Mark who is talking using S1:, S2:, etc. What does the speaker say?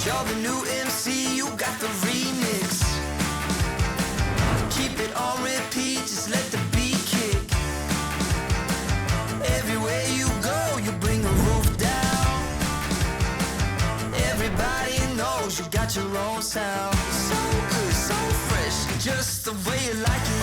S1: You're the new MC, you got the remix. Keep it on repeat, just let the beat kick. Everywhere you go, you bring the roof down. Everybody knows you got your own sound. So good, so fresh, just the way you like it.